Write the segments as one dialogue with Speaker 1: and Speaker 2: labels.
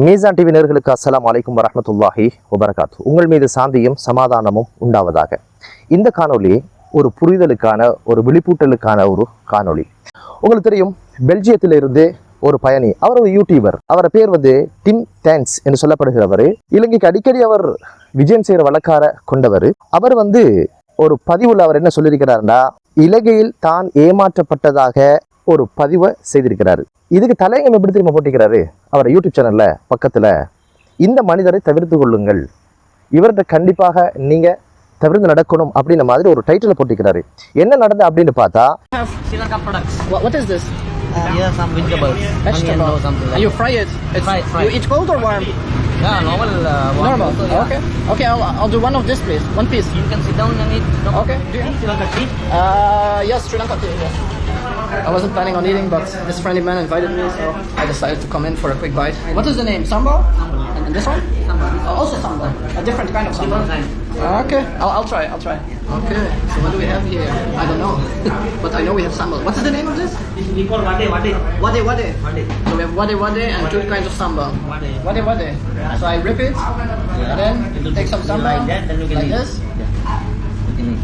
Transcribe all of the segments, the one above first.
Speaker 1: மீசான் டிவி நேயர்களுக்கு அஸ்ஸலாமு அலைக்கும் வரஹ்மத்துல்லாஹி வபரகாத்து. உங்கள் மீது சாந்தியும் சமாதானமும் உண்டாவதாக. இந்த காணொளி ஒரு புரிதலுக்கான, ஒரு விழிப்பூட்டலுக்கான ஒரு காணொளி. உங்களுக்கு தெரியும், பெல்ஜியத்திலிருந்து ஒரு பயணி, அவர் ஒரு யூடியூபர். அவர பேர் டிம் டான்ஸ் என்று சொல்லப்படுகிறவர். இலங்கைக்கு அடிக்கடி அவர் விஜயம் செய்கிற வழக்கார கொண்டவர். அவர் ஒரு பதிவுல அவர் என்ன சொல்லியிருக்கிறார்னா, இலங்கையில் தான் ஏமாற்றப்பட்டதாக ஒரு பதிவை செய்திருக்கிறாரு. இதுக்கு தலையங்கம் எப்படி தெரியுமா போட்டிருக்கிறாரு அவர் யூடியூப் சேனல்ல பக்கத்துல, இந்த மனிதரை தவிர்த்து கொள்ளுங்கள், இவர்கிட்ட கண்டிப்பாக நீங்க தவிர்த்து நடக்கணும் அப்படின்ற மாதிரி ஒரு டைட்டில் போட்டிருக்கிறாரு. என்ன நடந்தது அப்படின்னு பார்த்தா,
Speaker 2: What is this?
Speaker 3: Yeah, some vegetables. Onion or something like
Speaker 2: And you fry it. It's
Speaker 3: Fry.
Speaker 2: You eat cold or warm?
Speaker 3: Yeah, normal.
Speaker 2: Normal.
Speaker 3: Also, yeah.
Speaker 2: Okay. Okay, I'll do one of this, please. One piece.
Speaker 3: You can sit down and eat. No.
Speaker 2: Okay.
Speaker 3: Sri Lanka tea.
Speaker 2: Yes, Sri Lanka tea. Yes. I wasn't planning on eating, but this friendly man invited me, so I decided to come in for a quick bite. What is the name? Sambal? And this one? Also sambal. A different kind of sambal. Okay, I'll try. Okay, so what do we have here? I don't know, but I know we have sambal. What's the name of this?
Speaker 3: We call wade.
Speaker 2: Wade. So we have wade and two kinds of sambal. Wade. So I rip it, and then take some sambal
Speaker 3: like that, then you can
Speaker 2: like
Speaker 3: eat.
Speaker 2: this.
Speaker 3: You can eat.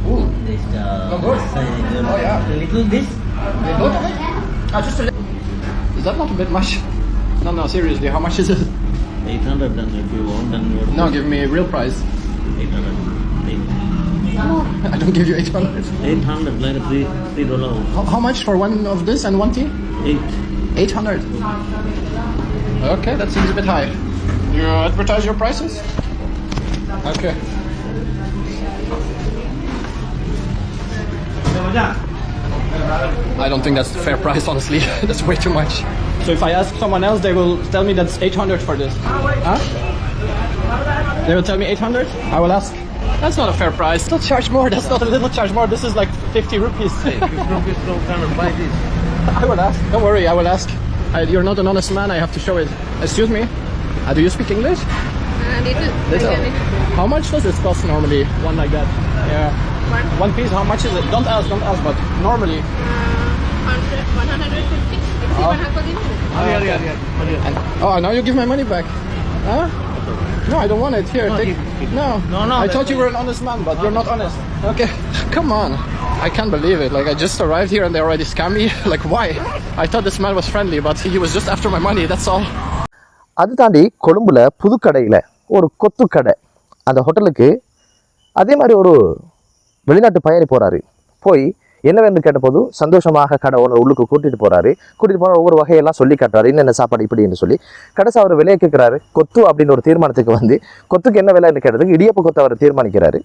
Speaker 2: Ooh,
Speaker 3: This,
Speaker 2: good. Oh, yeah.
Speaker 3: Little this.
Speaker 2: a lot of it? Just a little. Is that not a bit much? No, seriously, how much is it?
Speaker 3: 800 then if you want, then you
Speaker 2: No, give me a real price.
Speaker 3: 800.
Speaker 2: No, I don't give you 800.
Speaker 3: 800 like $3.
Speaker 2: How much for one of this and one tea? 800. Okay, that seems a bit high. You advertise your prices? Okay. I don't think that's a fair price, honestly. That's way too much. So if I ask someone else, they will tell me that's 800 for this. Huh? They will tell me 800? I will ask. That's not a fair price. Don't charge more. That's not a little charge more. This is like 50 rupees.
Speaker 3: Hey, 50 rupees don't kind of buy this.
Speaker 2: I will ask. Don't worry, I will ask. You're not an honest man. I have to show it. Excuse me. Do you speak English? Little. How much does this cost normally? One like that. Yeah. One piece. How much is it? Don't ask. But normally.
Speaker 4: 150.
Speaker 2: And, now you give my money back. Huh? No, I don't want it. Here, take. No. I thought you were an honest man, but you're not honest. Okay. Come on. I can't believe it. Like, I just arrived here and they already scammed me. Like, why? I thought this man was friendly, but he was just after my money. That's all.
Speaker 1: அது தாண்டி கொழும்புல புதுக்கடையில் ஒரு கொத்து கடை, அந்த ஹோட்டலுக்கு அதே மாதிரி ஒரு வெளிநாட்டு பயணி போறாரு. போய் என்ன வேணும்னு கேட்டபோது சந்தோஷமாக கடை ஓனர் உள்ளுக்கு கூட்டிட்டு போறாரு. கூட்டிட்டு போன ஒவ்வொரு வகையெல்லாம் சொல்லி காட்டுறாரு, என்னென்ன சாப்பாடு இப்படின்னு சொல்லி. கடைசி அவர் விலையை கேட்கிறாரு. கொத்து அப்படின்னு ஒரு தீர்மானத்துக்கு கொத்துக்கு என்ன விலைன்னு கேட்டதுக்கு இடியப்ப கொத்து அவர் தீர்மானிக்கிறாரு.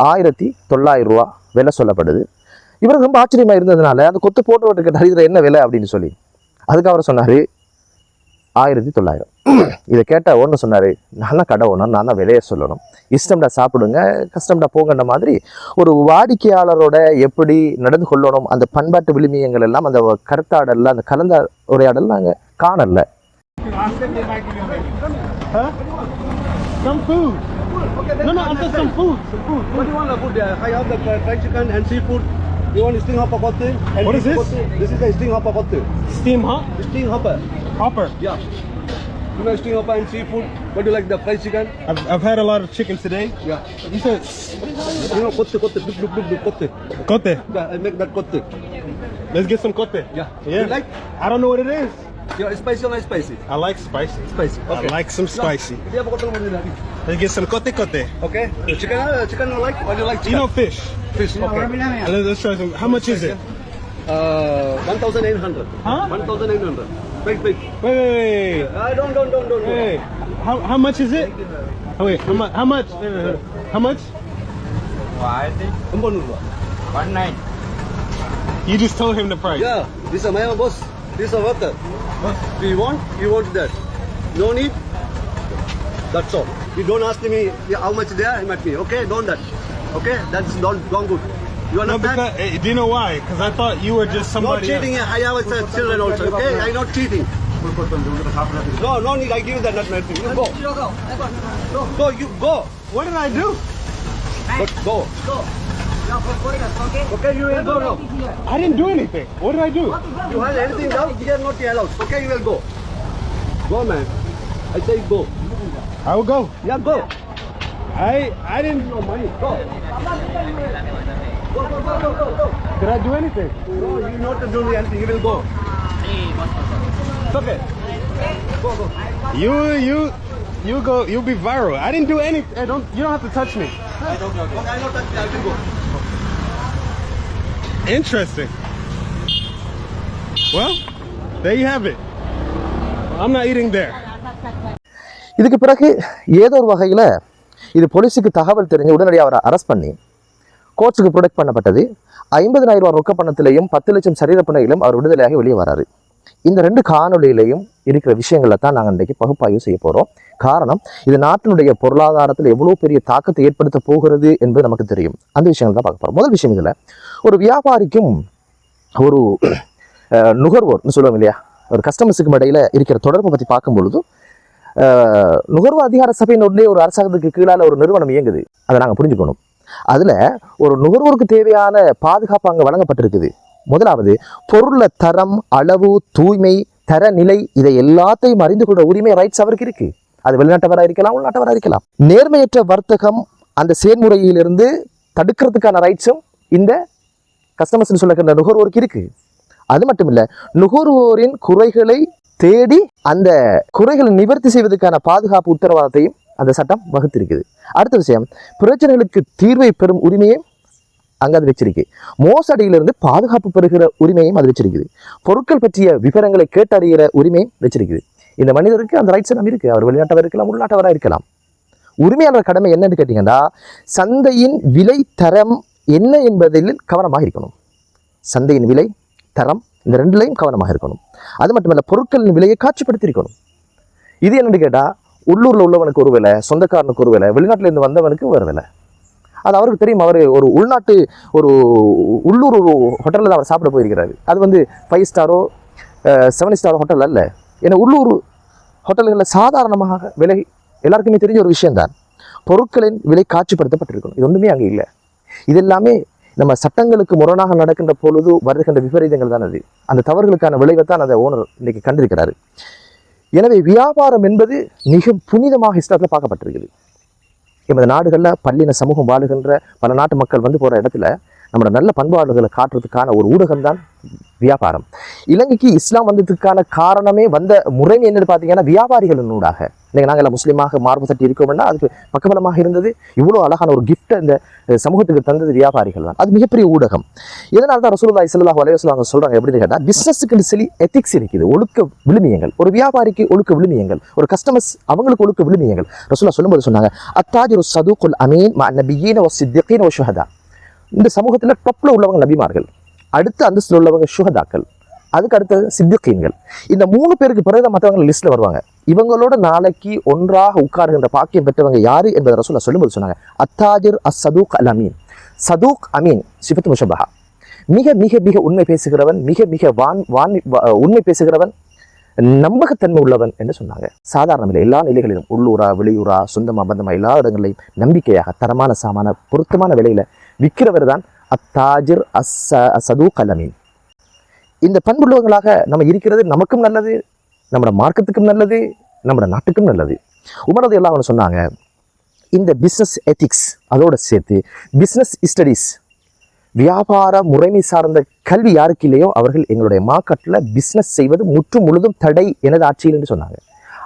Speaker 1: 1900 ரூபா விலை சொல்லப்படுது. இவருக்கு ரொம்ப ஆச்சரியமா இருந்ததுனால அந்த கொத்து போட்டு கேட்டார், இதுல என்ன விலை அப்படின்னு சொல்லி. அதுக்கு அவர் சொன்னாரு 1900. இதை கேட்ட ஒன்று சொன்னாரு, நான் கடை ஓனர், நான் தான் விலையை சொல்லணும், இஷ்டம்டா சாப்பிடுங்க, கஷ்டம்டா போங்கன்ற மாதிரி ஒரு வாடிக்கையாளரோட எப்படி நடந்து கொள்ளணும், அந்த பண்பாட்டு விழுமியங்கள் எல்லாம், அந்த கருத்தாடல்ல, அந்த கலந்த உரையாடல் நாங்க காணல.
Speaker 5: Some food. No, after some food. What do you want to put there? I have the fried chicken and seafood. You want sting hopper kotte? What is this? This is the sting hopper kotte.
Speaker 6: Steam, huh?
Speaker 5: Sting hopper.
Speaker 6: Hopper.
Speaker 5: Yeah. You know sting hopper and seafood. What do you like, the fried chicken?
Speaker 6: I've had a lot of chicken today.
Speaker 5: Yeah.
Speaker 6: You said
Speaker 5: You know kotte. Look, kotte.
Speaker 6: kote.
Speaker 5: Yeah, I make that kotte.
Speaker 6: Let's get some kote.
Speaker 5: Yeah.
Speaker 6: Yeah.
Speaker 5: You like?
Speaker 6: I don't know what it is.
Speaker 5: Yeah, spicy or not spicy?
Speaker 6: I like spicy.
Speaker 5: Spicy. Okay.
Speaker 6: I like some spicy.
Speaker 5: Yeah, but what do you like?
Speaker 6: Let's get some kote.
Speaker 5: Okay. Chicken you like? What do you like?
Speaker 6: You know fish.
Speaker 5: Fish. Okay.
Speaker 6: Let's try some. How much is it?
Speaker 5: 1,800.
Speaker 6: Huh?
Speaker 5: 1,800. Big.
Speaker 6: Wait.
Speaker 5: Don't.
Speaker 6: Hey, how much is it? Oh, wait, how much? How much?
Speaker 3: 19.
Speaker 6: You just told him the price.
Speaker 5: Yeah, this is my boss. This is a worker. Do you want? You want that? No need? That's all. You don't ask me how much they are, me. Okay? Don't that. Okay? That's not good. You
Speaker 6: No,
Speaker 5: understand?
Speaker 6: because, do you know why? Because I thought you were just
Speaker 5: Not
Speaker 6: somebody
Speaker 5: cheating.
Speaker 6: else.
Speaker 5: I have children also. Okay? I'm not cheating. No need. I give you that. Not my thing. You go. Go. You go.
Speaker 6: What did I do?
Speaker 5: Go. Okay, you will go now.
Speaker 6: I didn't do anything. What did I do?
Speaker 5: You have anything down? We are not allowed. Okay, you will go. Go, man. I say go.
Speaker 6: I will go.
Speaker 5: Yeah, go.
Speaker 6: I didn't.
Speaker 5: No money. Go. Go.
Speaker 6: Did I do anything?
Speaker 5: No, you not to do anything. You will go. It's okay. Go.
Speaker 6: You go. You'll be viral. I didn't do anything. You don't have to touch me.
Speaker 5: Okay, I know that. I will go.
Speaker 6: Interesting. Well, there you have it. I'm not eating there.
Speaker 1: இதுக்கு பிறகு ஏதோ ஒரு வகையில் இது போலீஸுக்கு தகவல் தெரிஞ்சு உடனடியாக அவரை அரெஸ்ட் பண்ணி கோர்ட்ஸுக்கு ப்ரொடெக்ட் பண்ணப்பட்டது. 50,000 ரூபாய் ரொக்க பணத்திலையும் 10 லட்சம் சரீரப்பணையிலும் அவர் விடுதலையாகி வெளியே வராரு. இந்த 2 காணொலியிலையும் இருக்கிற விஷயங்களை தான் நாங்கள் இன்றைக்கு பகுப்பாய்வு செய்ய போகிறோம். காரணம், இது நாட்டினுடைய பொருளாதாரத்தில் எவ்வளோ பெரிய தாக்கத்தை ஏற்படுத்த போகிறது என்பது நமக்கு தெரியும். அந்த விஷயங்கள் தான் பார்க்க போகிறோம். முதல் விஷயம், இதில் ஒரு வியாபாரிக்கும் ஒரு நுகர்வோர்னு சொல்லுவோம் இல்லையா, ஒரு கஸ்டமர்ஸுக்கும் இடையில் இருக்கிற தொடர்பை பற்றி பார்க்கும் பொழுது நுகர்வோர் அதிகார சபையினுடைய ஒரு அரசாங்கத்துக்கு கீழால் ஒரு நிறுவனம் இயங்குது. அதை நாங்கள் புரிஞ்சுக்கணும். அதில் ஒரு நுகர்வோருக்கு தேவையான பாதுகாப்பு அங்கே வழங்கப்பட்டிருக்குது. முதலாவது, பொருள தரம், அளவு, தூய்மை, தரநிலை, இதை எல்லாத்தையும் அறிந்து கொள்ற உரிமை, ரைட்ஸ் அவருக்கு இருக்கு. அது வெளிநாட்டவராக இருக்கலாம், உள்நாட்டவராக இருக்கலாம். நேர்மையற்ற வர்த்தகம் அந்த செயல்முறையிலிருந்து தடுக்கிறதுக்கான ரைட்ஸும் இந்த கஸ்டமர்ஸ் சொல்லுகின்ற நுகர்வோருக்கு இருக்கு. அது மட்டும் இல்லை, நுகர்வோரின் குறைகளை தேடி அந்த குறைகளை நிவர்த்தி செய்வதற்கான பாதுகாப்பு உத்தரவாதத்தையும் அந்த சட்டம் வகுத்திருக்குது. அடுத்த விஷயம், பிரச்சனைகளுக்கு தீர்வை பெறும் உரிமையும் அங்கே அது வச்சிருக்கு. மோசடியிலிருந்து பாதுகாப்பு பெறுகிற உரிமையும் அது வச்சிருக்குது. பொருட்கள் பற்றிய விவரங்களை கேட்டறிகிற உரிமையும் வச்சிருக்குது. இந்த மனிதருக்கு அந்த ரைட்ஸ் எல்லாம் இருக்கு. அவர் வெளிநாட்டவர் இருக்கலாம், உள்நாட்டவராக இருக்கலாம். உரிமையாளர் கடமை என்னன்னு கேட்டீங்கன்னா, சந்தையின் விலை தரம் என்ன என்பதில் கவனமாக இருக்கணும். சந்தையின் விலை தரம் இந்த 2லையும் கவனமாக இருக்கணும். அது மட்டுமல்ல, பொருட்களின் விலையை காட்சிப்படுத்தியிருக்கணும். இது என்னன்னு கேட்டால், உள்ளூரில் உள்ளவனுக்கு ஒரு விலை, சொந்தக்காரனுக்கு ஒரு விலை, வெளிநாட்டிலேருந்து வந்தவனுக்கு ஒரு விலை. அது அவருக்கு தெரியும். அவர் ஒரு உள்நாட்டு ஒரு உள்ளூர் ஒரு ஹோட்டலில் தான் அவர் சாப்பிட போயிருக்கிறாரு. அது 5 ஸ்டாரோ 7 ஸ்டாரோ ஹோட்டல் அல்ல. ஏன்னா உள்ளூர் ஹோட்டல்களில் சாதாரணமாக விலை எல்லாருக்குமே தெரிஞ்ச ஒரு விஷயம்தான். பொருட்களின் விலை காட்சிப்படுத்தப்பட்டிருக்கணும். இது ஒன்றுமே அங்கே இல்லை. இது எல்லாமே நம்ம சட்டங்களுக்கு முரணாக நடக்கின்ற பொழுது வருகின்ற விபரீதங்கள் தான் அது. அந்த தவறுகளுக்கான விளைவை தான் அந்த ஓனர் இன்னைக்கு கண்டிருக்கிறாரு. எனவே வியாபாரம் என்பது மிக புனிதமாக இஸ்லாத்தில் பார்க்கப்பட்டிருக்குது. எமது நாடுகளில் பல்லின சமூகம் வாழுகின்ற பல நாட்டு மக்கள் போகிற இடத்துல நம்மளோட நல்ல பண்பாடுகளை காட்டுறதுக்கான ஒரு ஊடகம் தான் வியாபாரம். இலங்கைக்கு இஸ்லாம் வந்ததுக்கான காரணமே வந்த முறைமை என்னன்னு பார்த்தீங்கன்னா, வியாபாரிகளின் ஊடாக. இன்னைக்கு நாங்கள் எல்லாம் முஸ்லீமாக மார்பு தட்டி இருக்கோம்னா அதுக்கு பக்கபலமாக இருந்தது, இவ்வளோ அழகான ஒரு கிஃப்ட்டை இந்த சமூகத்துக்கு தந்தது வியாபாரிகள் தான். அது மிகப்பெரிய ஊடகம். இதனால தான் ரசூலுல்லாஹி ஸல்லல்லாஹு அலைஹி வஸல்லம் சொல்கிறாங்க, எப்படின்னு கேட்டால், பிஸ்னஸுக்கு சில எத்திக்ஸ் இருக்குது, ஒழுக்க விழுமியங்கள். ஒரு வியாபாரிக்கு ஒழுக்க விழுமியங்கள், ஒரு கஸ்டமர்ஸ் அவங்களுக்கு ஒழுக்க விழுமியங்கள். ரசூலுல்லாஹ் சொல்லும்போது சொன்னாங்க, அத்தாஜிரு ஸதூகுல் அமீன் மஅ நபிய்யீன வஸ்ஸித்தீகீன வஷுஹதா. இந்த சமூகத்தில் டொப்பில் உள்ளவங்க நபிமார்கள், அடுத்த அந்தஸ்தில் உள்ளவங்க ஷுஹதாக்கள், அதுக்கு அடுத்த சித்திகீன்கள். இந்த 3 பேருக்கு பிறகு மற்றவங்க லிஸ்ட்டில் வருவாங்க. இவங்களோட நாளைக்கு ஒன்றாக உட்காருகின்ற பாக்கியம் பெற்றவங்க யாரு என்பதை ரசூலுல்லாஹ் சொல்லும்போது சொன்னாங்க, அத்தாஜிர் அஸ்ஸதூக் அல் அமீன். சதூக் அமீன் சிஃபத்து முஷபஹா, மிக மிக மிக உண்மை பேசுகிறவன், மிக மிக உண்மை பேசுகிறவன், நம்பகத்தன்மை உள்ளவன் என்று சொன்னாங்க. சாதாரண இல்லை, எல்லா நிலைகளிலும், உள்ளூரா வெளியூரா சொந்தமா பந்தமா எல்லா இடங்களையும் நம்பிக்கையாக தரமான சாமான பொருத்தமான விலையில விற்கிறவர் தான் அத்தாஜிர் அஸ்ஸதூக் அல் அமீன். இந்த பண்புள்ளவங்களாக நம்ம இருக்கிறது நமக்கும் நல்லது, நம்மளோட மார்க்கத்துக்கும் நல்லது, நம்மளோட நாட்டுக்கும் நல்லது. உமர் ரலியல்லாஹு அன்ஹு சொன்னாங்க, இந்த பிஸ்னஸ் எத்திக்ஸ் அதோட சேர்த்து பிஸ்னஸ் ஸ்டடீஸ், வியாபார முறைமை சார்ந்த கல்வி யாருக்கு இல்லையோ அவர்கள் எங்களுடைய மார்க்கெட்டில் பிஸ்னஸ் செய்வது முற்றும் முழுதும் தடை எனது ஆட்சியில் என்று சொன்னாங்க.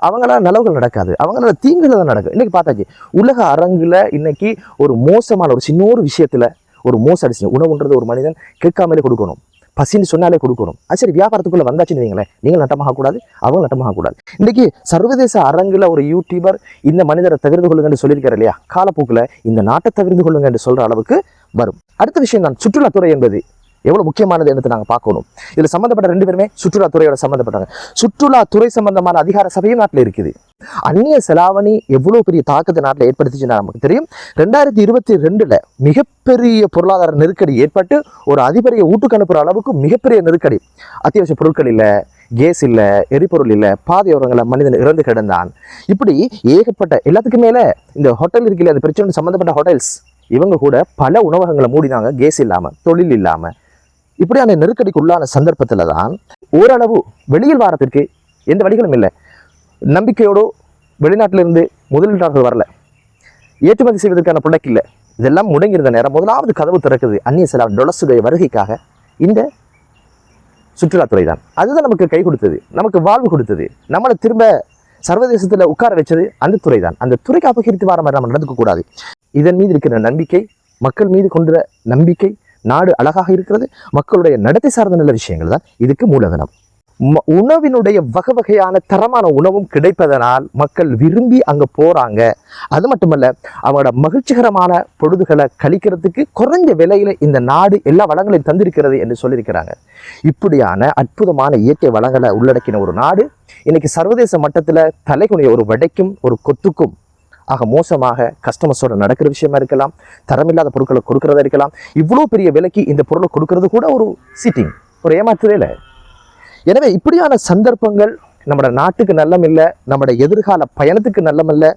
Speaker 1: அவங்களால நலவுகள் நடக்காது, அவங்களால தீங்குகள் தான் நடக்கும். இன்னைக்கு பார்த்தாச்சு, உலக அரங்கில் இன்னைக்கு ஒரு மோசமான ஒரு சின்ன ஒரு விஷயத்துல ஒரு மோசடி, உணவுன்றது ஒரு மனிதன் கேட்காமலே கொடுக்கணும், பசின்னு சொன்னாலே கொடுக்கணும். அது சரி, வியாபாரத்துக்குள்ள வந்தாச்சுன்னு வைங்களேன், நீங்கள் நட்டமாக கூடாது, அவங்க நட்டமாக கூடாது. இன்னைக்கு சர்வதேச அரங்கில் ஒரு யூடியூபர் இந்த மனிதரை தவிர்த்து கொள்ளுங்க என்று சொல்லியிருக்காரு இல்லையா, காலப்போக்கில் இந்த நாட்டை தவிர்த்து கொள்ளுங்க என்று சொல்ற அளவுக்கு வரும். அடுத்த விஷயம் தான் சுற்றுலாத்துறை என்பது எவ்வளவு முக்கியமானது என்று நாங்கள் பார்க்கணும். இதில் சம்பந்தப்பட்ட 2 பேருமே சுற்றுலாத்துறையோட சம்பந்தப்பட்டாங்க. சுற்றுலாத்துறை சம்பந்தமான அதிகார சபையும் நாட்டில் இருக்குது. அந்நிய செலாவணி எவ்வளவு பெரிய தாக்கத்தை நாட்டில் ஏற்படுத்திச்சுன்னா நமக்கு தெரியும். 2022 மிகப்பெரிய பொருளாதார நெருக்கடி ஏற்பட்டு ஒரு அதிபரையை வீட்டுக்கு அனுப்புற அளவுக்கு மிகப்பெரிய நெருக்கடி. அத்தியாவசிய பொருட்கள் இல்லை, கேஸ் இல்லை, எரிபொருள் இல்லை, பாதையோரங்களை மனிதன் இறந்து கிடந்தான். இப்படி ஏகப்பட்ட எல்லாத்துக்கும் மேலே இந்த ஹோட்டல் இருக்குல்ல, அந்த பிரச்சனை சம்பந்தப்பட்ட ஹோட்டல்ஸ் இவங்க கூட பல உணவகங்களை மூடினாங்க, கேஸ் இல்லாமல், தொழில் இல்லாமல். இப்படியான நெருக்கடிக்கு உள்ளான சந்தர்ப்பத்தில் தான் ஓரளவு வெளியில் வாரத்திற்கு எந்த வழிகளும் இல்லை, நம்பிக்கையோடு வெளிநாட்டிலிருந்து முதலீட்டாளர்கள் வரல, ஏற்றுமதி செய்வதற்கான ப்ரொடக்ட் இல்லை, இதெல்லாம் முடங்கியிருந்த நேரம் முதலாவது கதவு திறக்குது அந்நிய செலாவணி டொலர்ஸுடைய வருகைக்காக இந்த சுற்றுலாத்துறை தான். அதுதான் நமக்கு கை கொடுத்தது, நமக்கு வாழ்வு கொடுத்தது, நம்மளை திரும்ப சர்வதேசத்தில் உட்கார வச்சது அந்த துறை தான். அந்த துறைக்கு அபகரித்து வர மாதிரி நம்ம நடந்துக்க கூடாது. இதன் மீது இருக்கிற நம்பிக்கை, மக்கள் மீது கொண்ட நம்பிக்கை, நாடு அழகாக இருக்கிறது, மக்களுடைய நடத்தை சார்ந்த நல்ல விஷயங்கள் தான் இதுக்கு மூலதனம். உணவினுடைய வகை வகையான தரமான உணவும் கிடைப்பதனால் மக்கள் விரும்பி அங்கே போகிறாங்க. அது மட்டுமல்ல, அவங்களோட மகிழ்ச்சிகரமான பொழுதுகளை கழிக்கிறதுக்கு குறைஞ்ச விலையில் இந்த நாடு எல்லா வளங்களையும் தந்திருக்கிறது என்று சொல்லியிருக்கிறாங்க. இப்படியான அற்புதமான இயற்கை வளங்களை உள்ளடக்கின ஒரு நாடு இன்னைக்கு சர்வதேச மட்டத்தில் தலைகுனிய ஒரு வடைக்கும் ஒரு கொத்துக்கும் ஆக மோசமாக கஸ்டமர்ஸோட நடக்கிற விஷயமா இருக்கலாம், தரமில்லாத பொருட்களை கொடுக்கறதா இருக்கலாம். இவ்வளோ பெரிய விலைக்கு இந்த பொருளை கொடுக்கறது கூட ஒரு சீட்டிங், ஒரு ஏமாற்றுதே. எனவே இப்படியான சந்தர்ப்பங்கள் நம்மளோட நாட்டுக்கு நல்லமில்லை, நம்மளோட எதிர்கால பயணத்துக்கு நல்லமில்லை.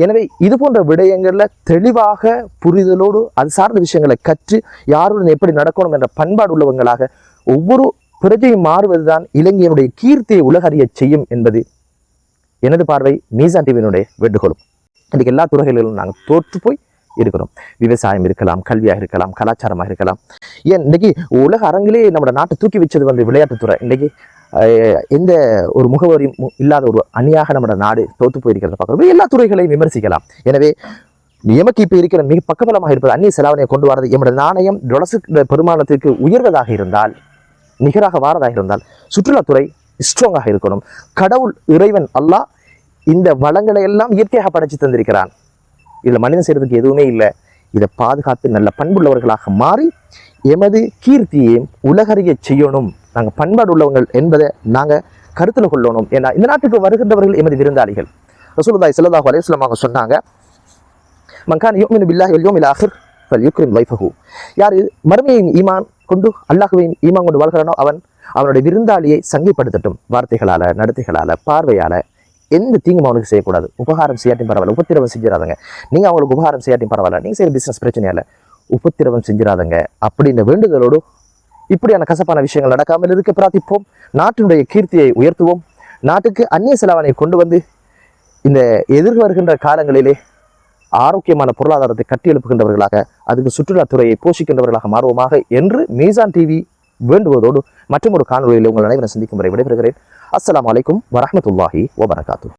Speaker 1: எனவே இது போன்ற விடயங்களில் தெளிவாக புரிதலோடு அது சார்ந்த விஷயங்களை கற்று யாருடன் எப்படி நடக்கணும் என்ற பண்பாடு உள்ளவங்களாக ஒவ்வொரு பிரஜையும் மாறுவதுதான் இலங்கையினுடைய கீர்த்தியை உலகறிய செய்யும் என்பது எனது பார்வை. மீசான் டிவியினுடைய வேண்டுகோளும். இன்றைக்கு எல்லா துறைகளிலும் நாங்கள் தோற்று போய் இருக்கிறோம். விவசாயம் இருக்கலாம், கல்வியாக இருக்கலாம், கலாச்சாரமாக இருக்கலாம். ஏன் இன்னைக்கு உலக அரங்கிலே நம்ம நாட்டை தூக்கி வச்சது விளையாட்டுத்துறை. இன்னைக்கு எந்த ஒரு முகவரியும் இல்லாத ஒரு அணியாக நம்ம நாடு தோற்று போயிருக்கிறத பார்க்குறோம். எல்லா துறைகளையும் விமர்சிக்கலாம். எனவே எமக்கு இப்போ இருக்கிற மிக பக்கபலமாக இருப்பது அந்நிய செலாவணியை கொண்டு வரது. எம்மோட நாணயம் டொலர்ஸ் பெருமானத்திற்கு உயர்வதாக இருந்தால், நிகராக வாரதாக இருந்தால், சுற்றுலாத்துறை ஸ்ட்ராங்காக இருக்கணும். கடவுள் இறைவன் அல்லாஹ் இந்த வளங்களை எல்லாம் இயற்கையாக படைச்சு தந்திருக்கிறான். இதில் மனிதன் செய்கிறதுக்கு எதுவுமே இல்லை. இதை பாதுகாத்து நல்ல பண்புள்ளவர்களாக மாறி எமது கீர்த்தியையும் உலகறிய செய்யணும். நாங்கள் பண்பாடு உள்ளவங்கள் என்பதை நாங்கள் கருத்தில் கொள்ளணும். ஏன்னா இந்த நாட்டுக்கு வருகின்றவர்கள் எமது விருந்தாளிகள். ரசூலுல்லாஹி ஸல்லல்லாஹு அலைஹி வஸல்லம் அவங்க சொன்னாங்க, மன் கான யுமினு பில்லாஹி வல் யௌமில் ஆகிர் ஃபல்யுக்ரிம் லைஃபஹு. யார் மறுமையின் ஈமான் கொண்டு அல்லாஹ்வையும் ஈமான் கொண்டு வாழ்கிறானோ அவனுடைய விருந்தாளியை சங்கைப்படுத்தட்டும். வார்த்தைகளால், நடத்தைகளால், பார்வையால் எந்த தீங்கும் அவனுக்கு செய்யக்கூடாது. உபகாரம் செய்யாட்டியும் பரவாயில்ல, உபத்திரவம் செஞ்சிடாதங்க. நீங்கள் அவங்களுக்கு உபகாரம் செய்யாட்டியும் பரவாயில்ல, நீங்கள் செய்கிற பிஸ்னஸ் பிரச்சனையால் உபத்திரவம் செஞ்சிடாதங்க அப்படின்ற வேண்டுதலோடு இப்படியான கசப்பான விஷயங்கள் நடக்காமல் இருக்க பிரார்த்திப்போம். நாட்டினுடைய கீர்த்தியை உயர்த்துவோம். நாட்டுக்கு அந்நிய செலாவணியை கொண்டு வந்து இந்த எதிர்வருகின்ற காலங்களிலே ஆரோக்கியமான பொருளாதாரத்தை கட்டியெழுப்புகின்றவர்களாக, அதுக்கு சுற்றுலாத்துறையை போஷிக்கின்றவர்களாக மாறுவோமாக என்று மீசான் டிவி வேண்டுவதோடு மற்றும் ஒரு காணொலியில் உங்கள் அனைவரும் சந்திக்கும் வரை விடைபெறுகிறேன். அஸ்ஸலாமு அலைக்கும் வரஹ்மத்துல்லாஹி வபரகாத்துஹு.